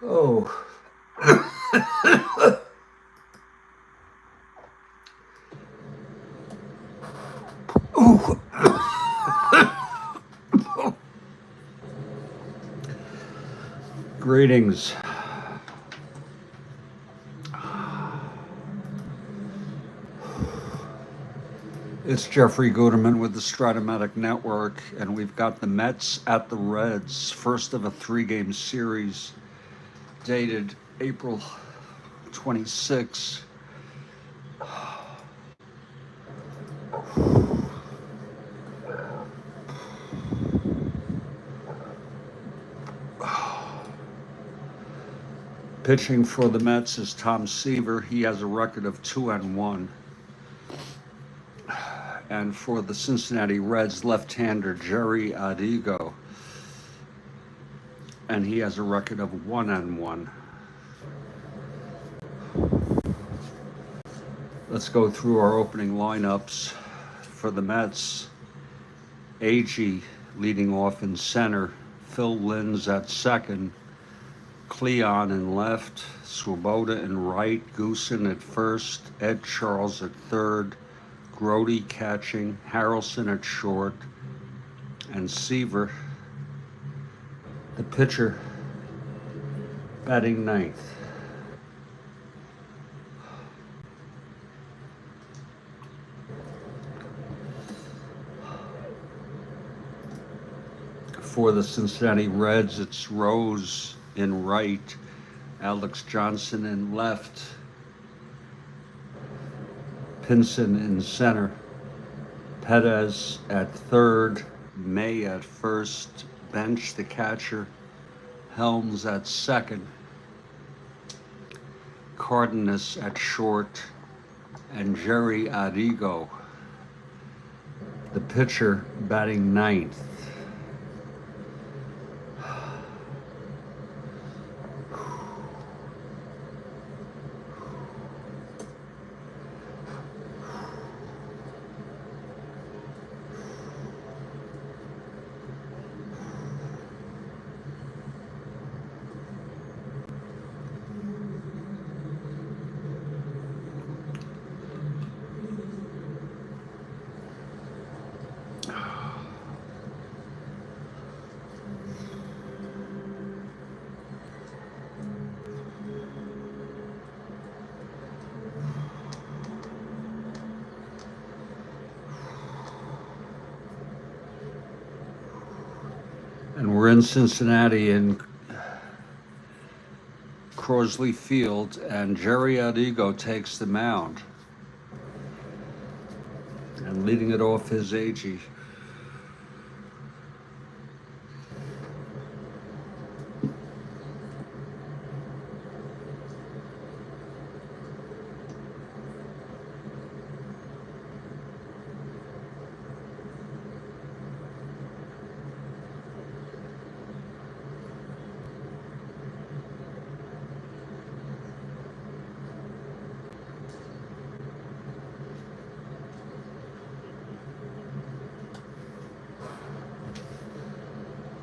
Oh, oh, greetings. It's Jeffrey Guterman with the Strat-O-Matic Network, and we've got the Mets at the Reds, first of a three-game series dated April 26. Pitching for the Mets is Tom Seaver. He has a record of 2-1. And for the Cincinnati Reds, left-hander Jerry Arrigo, and he has a record of 1-1. Let's go through our opening lineups. For the Mets, Agee leading off in center, Phil Linz at second, Cleon in left, Swoboda in right, Goosen at first, Ed Charles at third, Grody catching, Harrelson at short, and Seaver, the pitcher, batting ninth. For the Cincinnati Reds, it's Rose in right, Alex Johnson in left, Pinson in center, Perez at third, May at first, Bench the catcher, Helms at second, Cardenas at short, and Jerry Arrigo, the pitcher, batting ninth. And we're in Cincinnati in Crosley Field, and Jerry Arrigo takes the mound. And leading it off is Agee.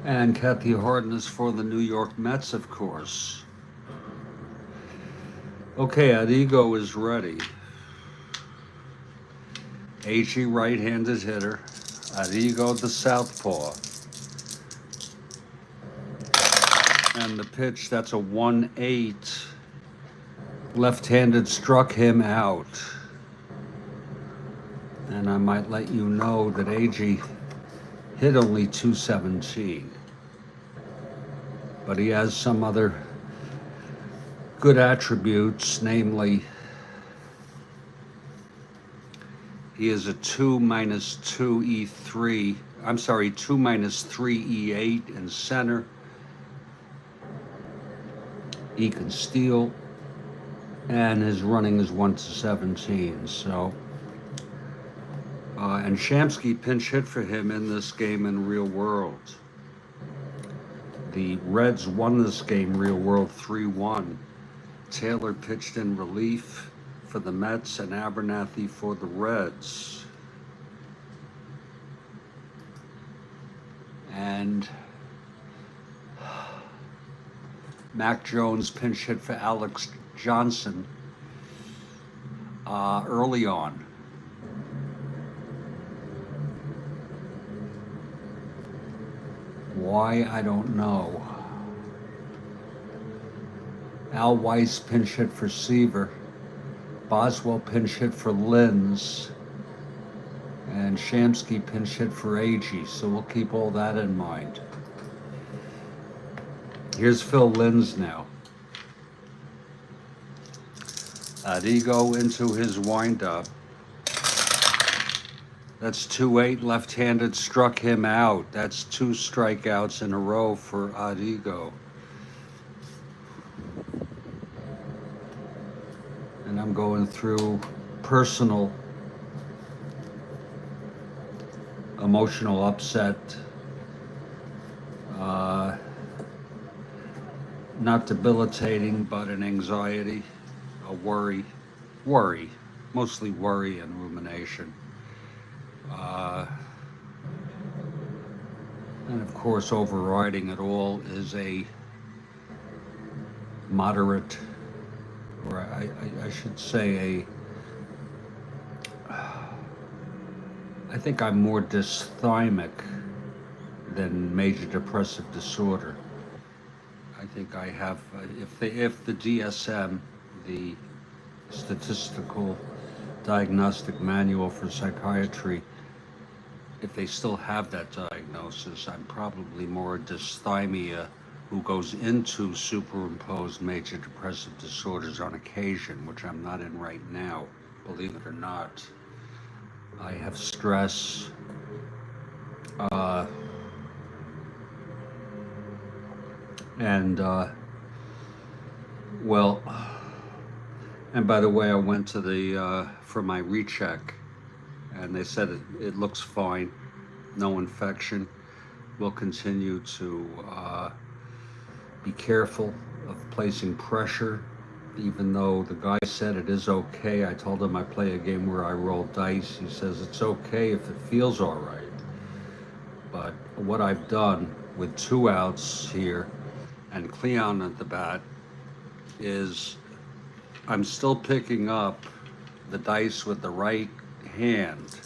And Kathy Harden for the New York Mets, of course. Okay, Arrigo is ready. Agee, right-handed hitter. Arrigo, the southpaw. And the pitch, that's a 1-8. Left-handed struck him out. And I might let you know that Agee hit only 217. But he has some other good attributes, namely, he is a 2 minus 2 E3. I'm sorry, 2 minus 3 E8 in center. He can steal, and his running is 1-17. So, and Shamsky pinch hit for him in this game in real world. The Reds won this game real world 3-1. Taylor pitched in relief for the Mets and Abernathy for the Reds. And Mac Jones pinch hit for Alex Johnson early on. Why, I don't know. Al Weiss pinch hit for Seaver. Boswell pinch hit for Linz. And Shamsky pinch hit for Agee, so we'll keep all that in mind. Here's Phil Linz now. Arrigo into his windup. That's 2-8 left-handed, struck him out. That's 2 strikeouts in a row for Arrigo. And I'm going through personal emotional upset. Not debilitating, but an anxiety, a worry, mostly worry and rumination. And of course, overriding it all is a moderate, or I should say I think I'm more dysthymic than major depressive disorder. I think I have, if the DSM, the Statistical Diagnostic Manual for Psychiatry, if they still have that diagnosis, I'm probably more dysthymia who goes into superimposed major depressive disorders on occasion, which I'm not in right now, believe it or not. I have stress, well, and by the way, I went to the, for my recheck, and they said it looks fine, no infection. We'll continue to be careful of placing pressure, even though the guy said it is okay. I told him I play a game where I roll dice. He says it's okay if it feels all right. But what I've done with 2 outs here and Cleon at the bat is I'm still picking up the dice with the right hand.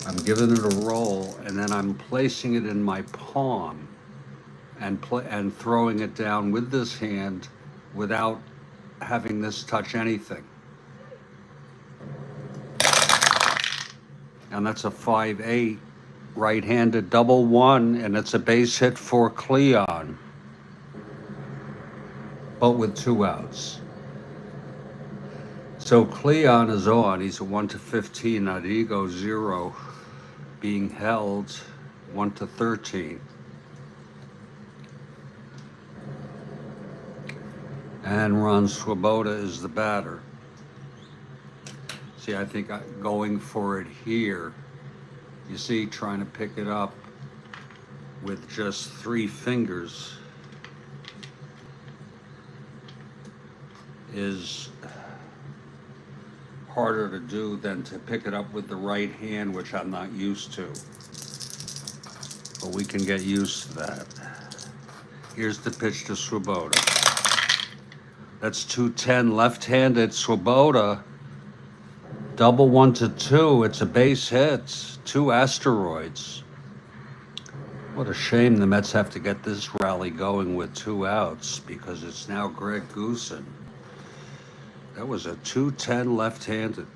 I'm giving it a roll, and then I'm placing it in my palm and throwing it down with this hand without having this touch anything. And that's a 5-8 right-handed double 1, and it's a base hit for Cleon, but with 2 outs. So Cleon is on. He's a 1-15. Arrigo 0, being held 1-13. And Ron Swoboda is the batter. See, I think going for it here, you see, trying to pick it up with just 3 fingers is harder to do than to pick it up with the right hand, which I'm not used to. But we can get used to that. Here's the pitch to Swoboda. That's 2-10 left-handed. Swoboda, double 1-2. It's a base hit. 2 asteroids. What a shame the Mets have to get this rally going with 2 outs, because it's now Greg Goosen. That was a 2-10 left-handed.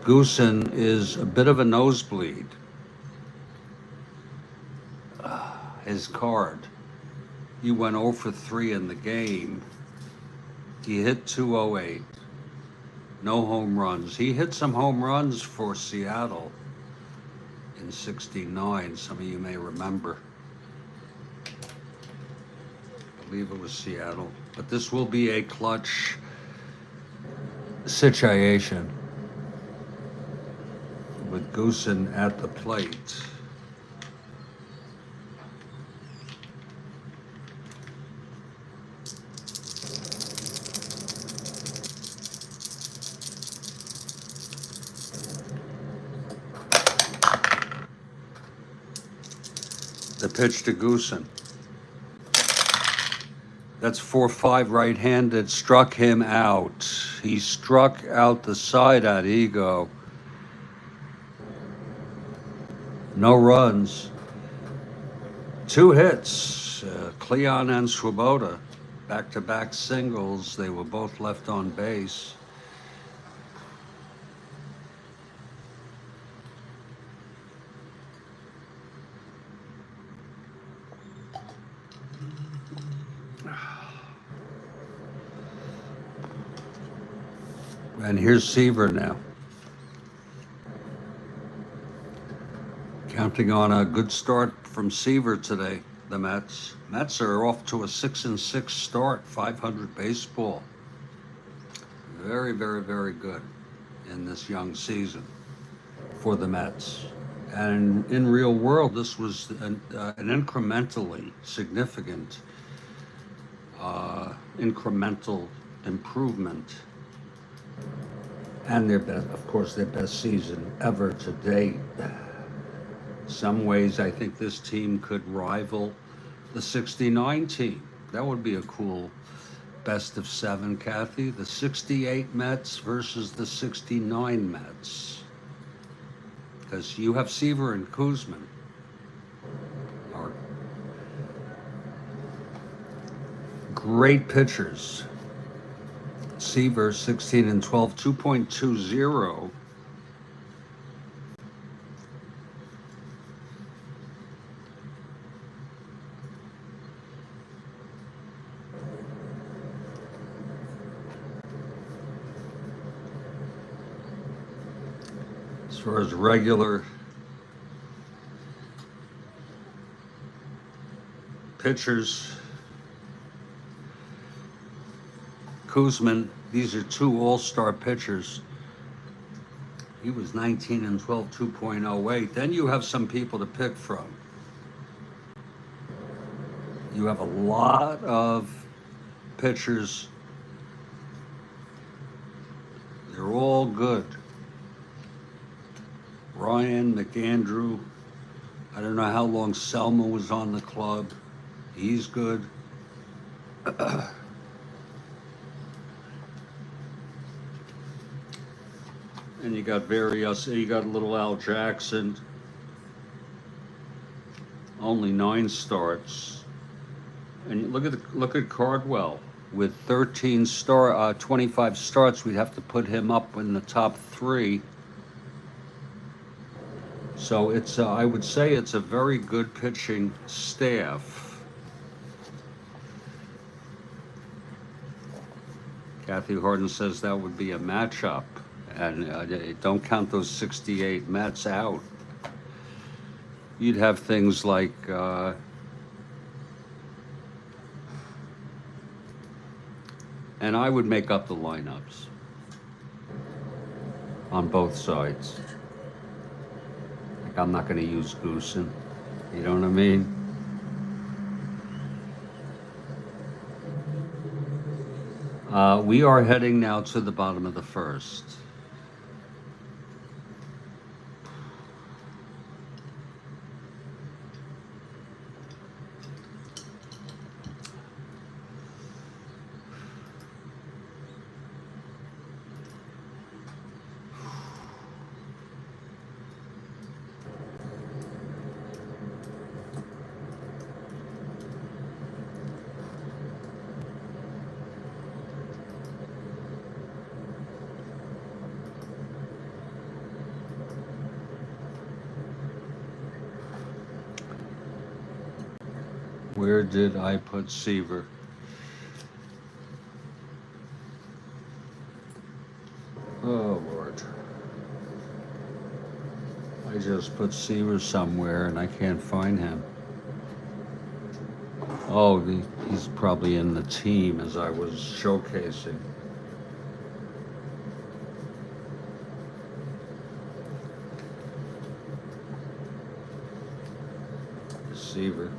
Goosen is a bit of a nosebleed. His card. He went 0 for 3 in the game. He hit 208. No home runs. He hit some home runs for Seattle in '69. Some of you may remember. I believe it was Seattle. But this will be a clutch situation with Goosen at the plate. The pitch to Goosen. That's 4-5 right-handed, struck him out. He struck out the side at Arrigo. No runs. 2 hits, Cleon and Swoboda, back-to-back singles. They were both left on base. And here's Seaver now. Counting on a good start from Seaver today, the Mets. Mets are off to a 6-6 start, 500 baseball. Very, very, very good in this young season for the Mets. And in real world, this was an incrementally significant, incremental improvement. And their best, of course, their best season ever to date. Some ways, I think this team could rival the '69 team. That would be a cool best of 7, Kathy. The '68 Mets versus the '69 Mets. Because you have Seaver and Koosman. Are great pitchers. Seaver 16-12, 2.20. As far as regular pitchers, Koosman, these are 2 all-star pitchers. He was 19-12, 2.08. Then you have some people to pick from. You have a lot of pitchers. They're all good. Ryan, McAndrew. I don't know how long Selma was on the club. He's good. And you got various, you got little Al Jackson, only 9 starts. And you look at Cardwell with 25 starts. We'd have to put him up in the top 3. So it's I would say it's a very good pitching staff. Kathy Harden says that would be a matchup. And don't count those 68 Mets out. You'd have things like and I would make up the lineups on both sides. Like I'm not going to use Goosen. You know what I mean? We are heading now to the bottom of the first. Where did I put Seaver? Oh, Lord. I just put Seaver somewhere and I can't find him. Oh, he's probably in the team as I was showcasing. Seaver.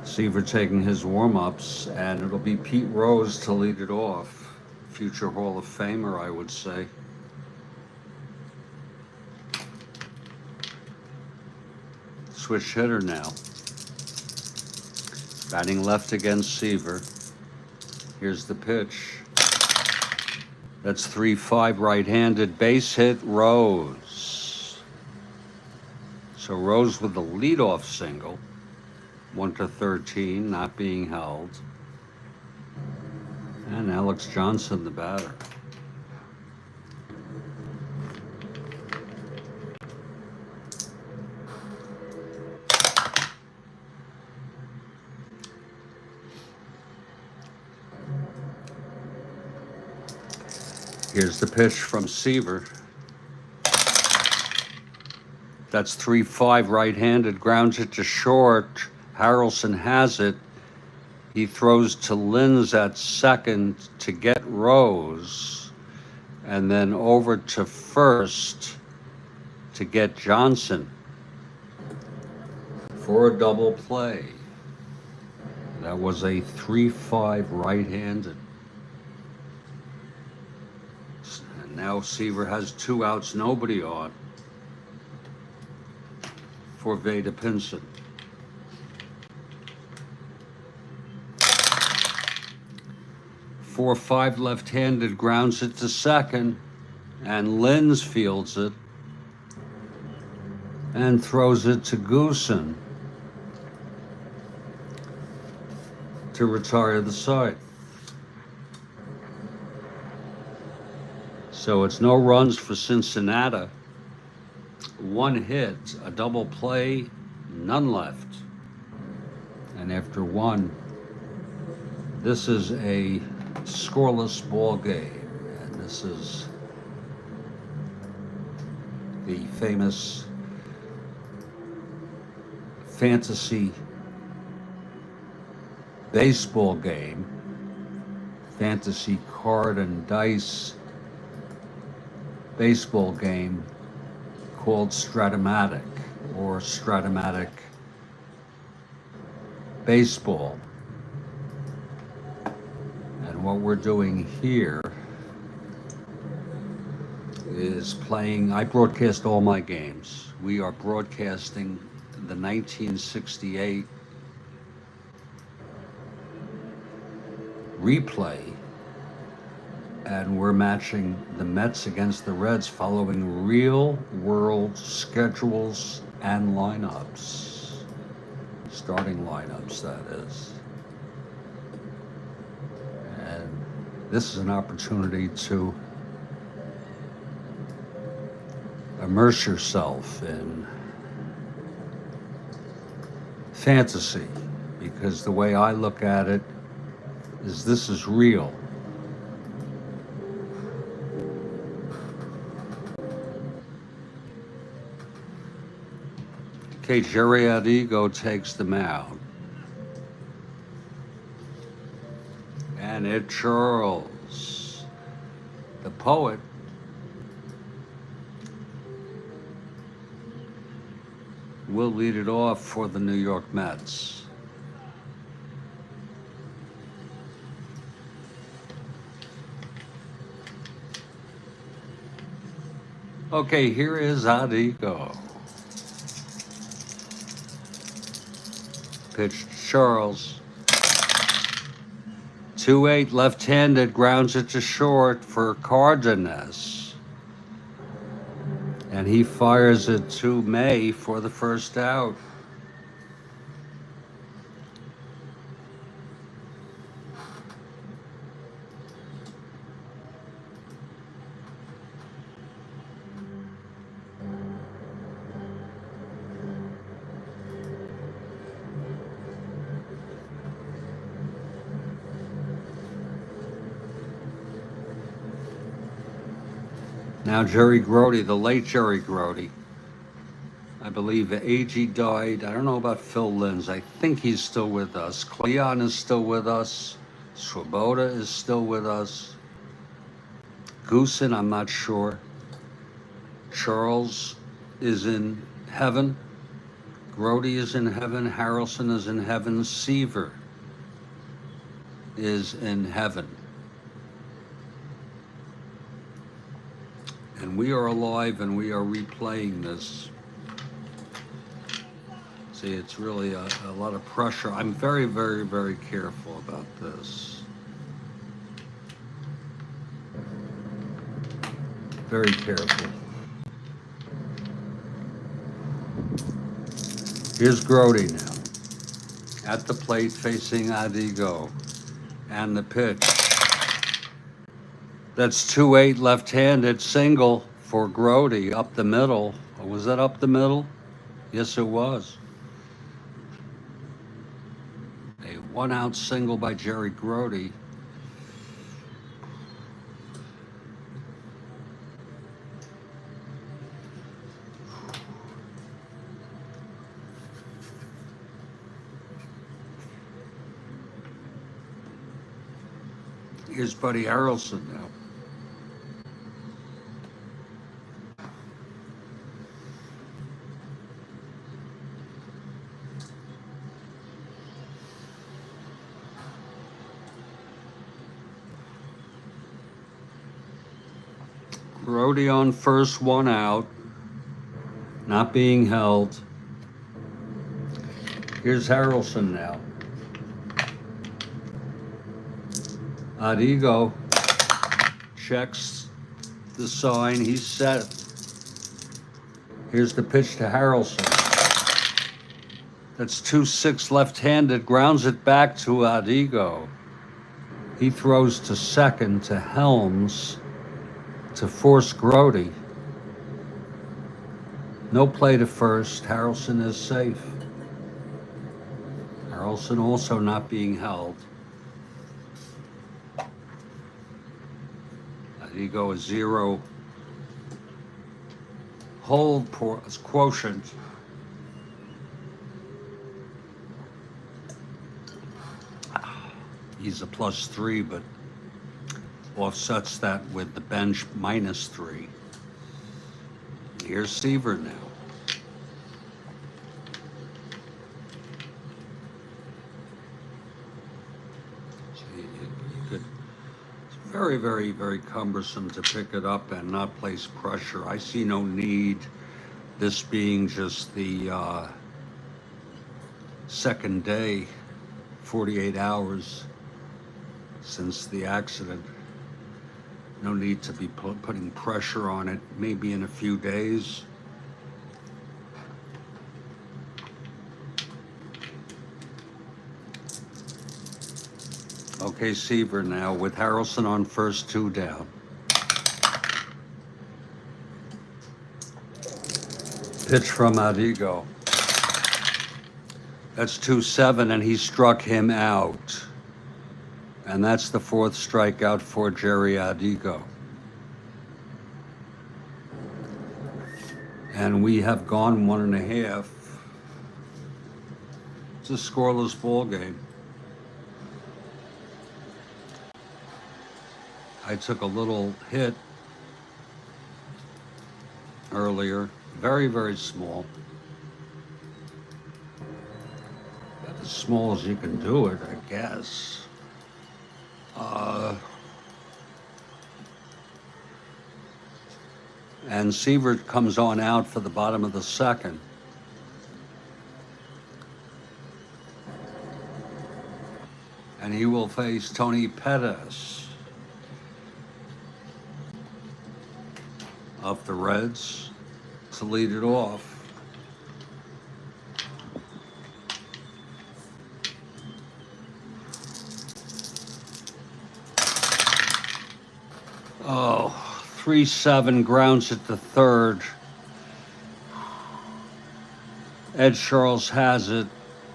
Seaver taking his warm-ups, and it'll be Pete Rose to lead it off. Future Hall of Famer, I would say. switch hitter now. Batting left against Seaver. Here's the pitch. That's 3-5 right-handed. Base hit, Rose. So Rose with the leadoff single. 1-13, not being held. And Alex Johnson, the batter. Here's the pitch from Seaver. That's 3-5 right-handed, grounds it to short. Harrelson has it. He throws to Linz at second to get Rose, and then over to first to get Johnson for a double play. That was a 3-5 right-handed. And now Seaver has 2 outs, nobody on for Veda Pinson. 4-5 left-handed, grounds it to second, and Linz fields it and throws it to Goosen to retire the side. So it's no runs for Cincinnati. 1 hit, a double play, none left. And after 1, this is a scoreless ball game, and this is the famous fantasy baseball game, fantasy card and dice baseball game called Strat-O-Matic, or Strat-O-Matic baseball. And what we're doing here is playing, I broadcast all my games. We are broadcasting the 1968 replay, and we're matching the Mets against the Reds following real world schedules and lineups, starting lineups, that is. And this is an opportunity to immerse yourself in fantasy, because the way I look at it is this is real. Okay, Jerry Arrigo takes the mound. And Ed Charles, the poet, will lead it off for the New York Mets. Okay, here is Arrigo. Pitch to Charles. 2-8 left-handed, grounds it to short for Cardenas. And he fires it to May for the first out. Now Jerry Grody, the late Jerry Grody. I believe AG died. I don't know about Phil Linz. I think he's still with us. Cleon is still with us. Swoboda is still with us. Goosen, I'm not sure. Charles is in heaven. Grody is in heaven. Harrelson is in heaven. Seaver is in heaven. And we are alive and we are replaying this. See, it's really a lot of pressure. I'm very, very, very careful about this. Very careful. Here's Grody now. At the plate facing Arrigo. And the pitch. That's 2-8 left-handed single for Grody up the middle. Oh, was that up the middle? Yes, it was. A one-out single by Jerry Grody. Here's Buddy Harrelson now. Grody on first, one out. Not being held. Here's Harrelson now. Arrigo checks the sign. He's set. Here's the pitch to Harrelson. That's 2-6 left-handed. Grounds it back to Arrigo. He throws to second to Helms to force Grody. No play to first. Harrelson is safe. Harrelson also not being held. Arrigo is 0. Hold quotient. He's a +3, but offsets that with the bench -3. Here's Seaver now. It's very, very, very cumbersome to pick it up and not place pressure. I see no need, this being just the second day, 48 hours since the accident. No need to be putting pressure on it, maybe in a few days. Okay, Seaver now with Harrelson on first, 2 down. Pitch from Arrigo. That's 2-7, and he struck him out. And that's the 4th strikeout for Jerry Arrigo. And we have gone 1.5. It's a scoreless ball game. I took a little hit earlier, very, very small. About as small as you can do it, I guess. And Seaver comes on out for the bottom of the second. And he will face Tony Pettis of the Reds to lead it off. Oh, 3-7, grounds it to third. Ed Charles has it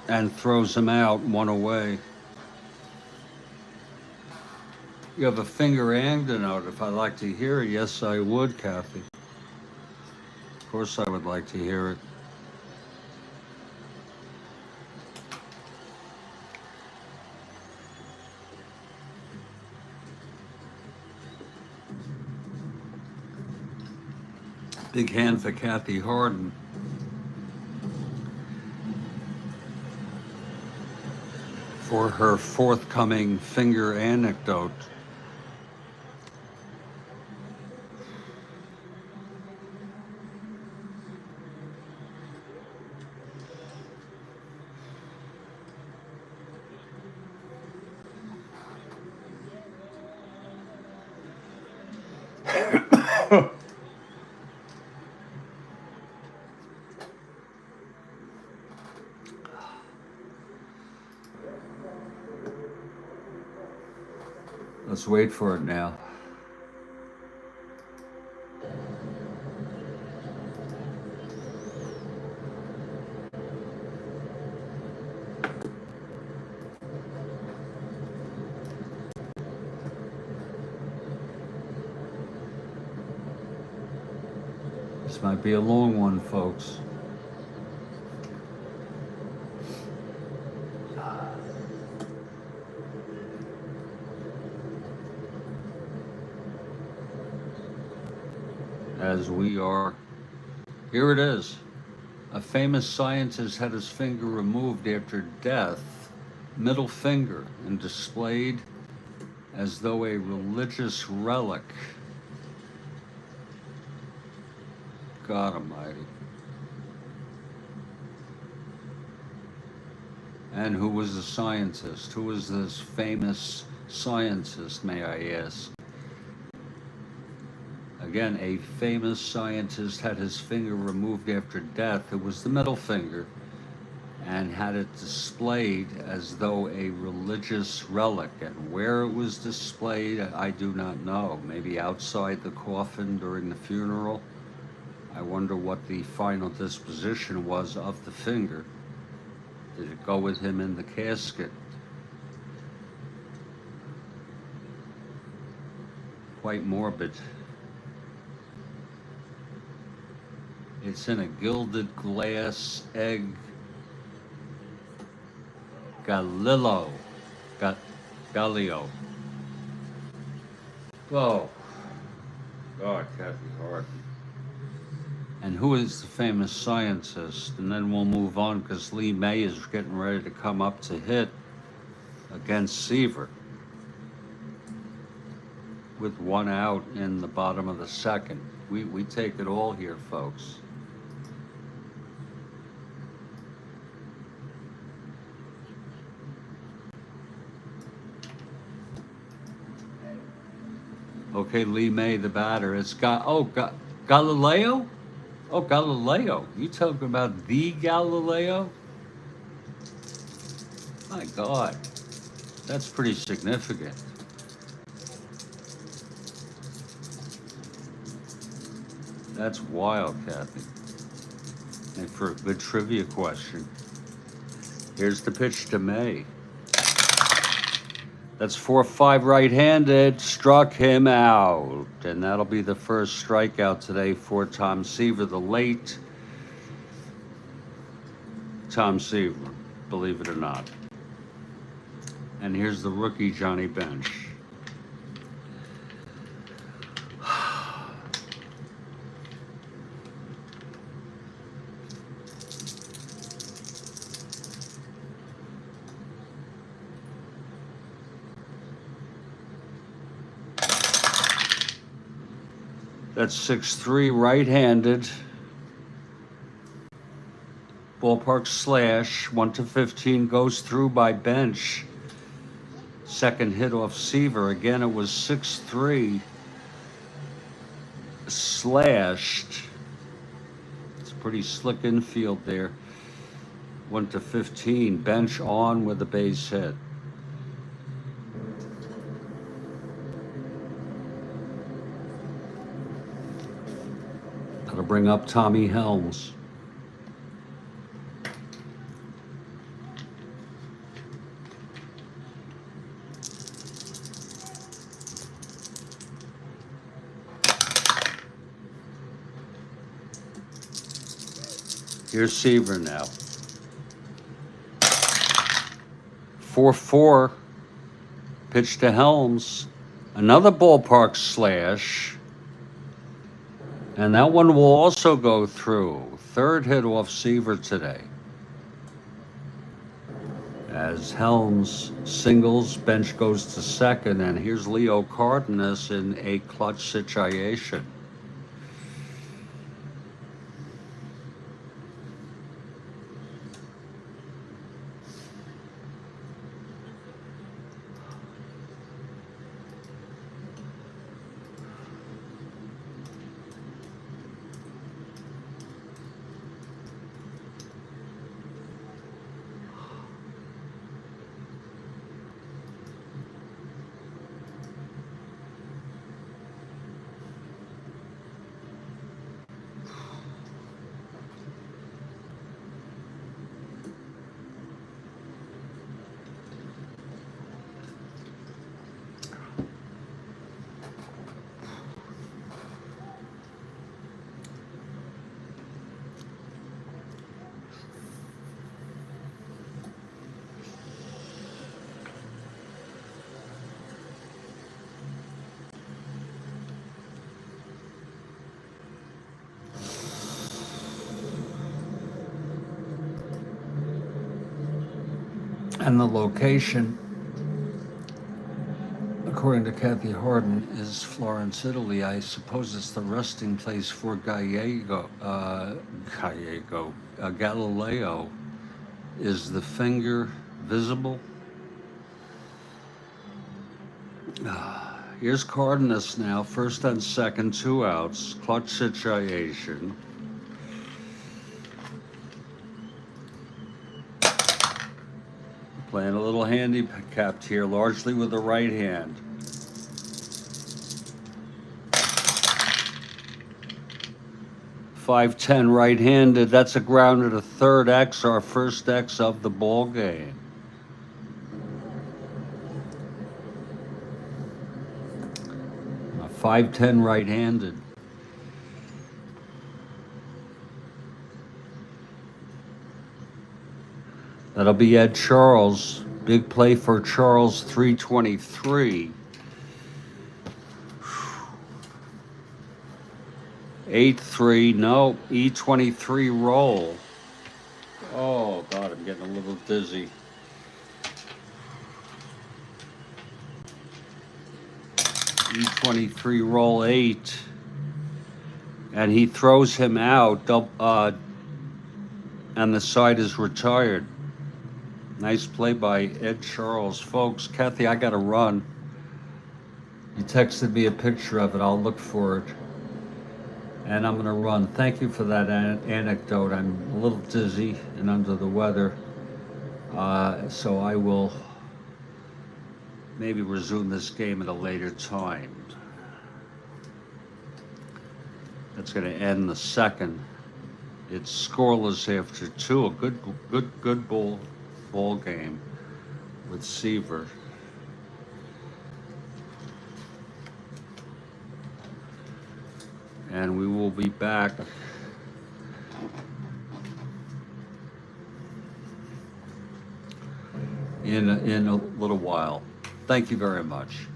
and throws him out, 1 away. You have a finger anecdote if I'd like to hear it. Yes, I would, Kathy. Of course I would like to hear it. Big hand for Kathy Harden. For her forthcoming finger anecdote. Let's wait for it now. This might be a long one, folks. As we are, here it is. A famous scientist had his finger removed after death, middle finger, and displayed as though a religious relic. God Almighty. And who was the scientist? Who was this famous scientist, may I ask? Again, a famous scientist had his finger removed after death. It was the middle finger, and had it displayed as though a religious relic. And where it was displayed, I do not know. Maybe outside the coffin during the funeral. I wonder what the final disposition was of the finger. Did it go with him in the casket? Quite morbid. It's in a gilded glass egg. Galileo. Oh, God, Kathy Hart. And who is the famous scientist? And then we'll move on because Lee May is getting ready to come up to hit against Seaver with one out in the bottom of the second. We take it all here, folks. Okay, Lee May, the batter. It's got, Galileo? Oh, Galileo. You talking about the Galileo? My God, that's pretty significant. That's wild, Kathy. And for a good trivia question, here's the pitch to May. That's 4-5 right-handed, struck him out. And that'll be the first strikeout today for Tom Seaver, the late Tom Seaver, believe it or not. And here's the rookie, Johnny Bench. That's 6-3 right-handed. Ballpark slash, 1-15 goes through by Bench. Second hit off Seaver. Again, it was 6-3 slashed. It's a pretty slick infield there. 1-15. Bench on with a base hit. That'll bring up Tommy Helms. Here's Seaver now. 4-4. Pitch to Helms. Another ballpark slash. And that one will also go through. Third hit off Seaver today. As Helms singles, Bench goes to second, and here's Leo Cardenas in a clutch situation. And the location, according to Kathy Harden, is Florence, Italy. I suppose it's the resting place for Galileo. Is the finger visible? Here's Cardenas now, first and second, 2 outs, clutch situation. Playing a little handicapped here, largely with the right hand. .510 right-handed. That's a ground at a third X, our first X of the ball game. A .510 right-handed. That'll be Ed Charles. Big play for Charles, 323. 8-3, no, E23 roll. Oh, God, I'm getting a little dizzy. E23 roll 8. And he throws him out, and the side is retired. Nice play by Ed Charles. Folks, Kathy, I got to run. You texted me a picture of it. I'll look for it. And I'm going to run. Thank you for that anecdote. I'm a little dizzy and under the weather. So I will maybe resume this game at a later time. That's going to end the second. It's scoreless after 2. A good ball game with Seaver. And we will be back in a little while. Thank you very much.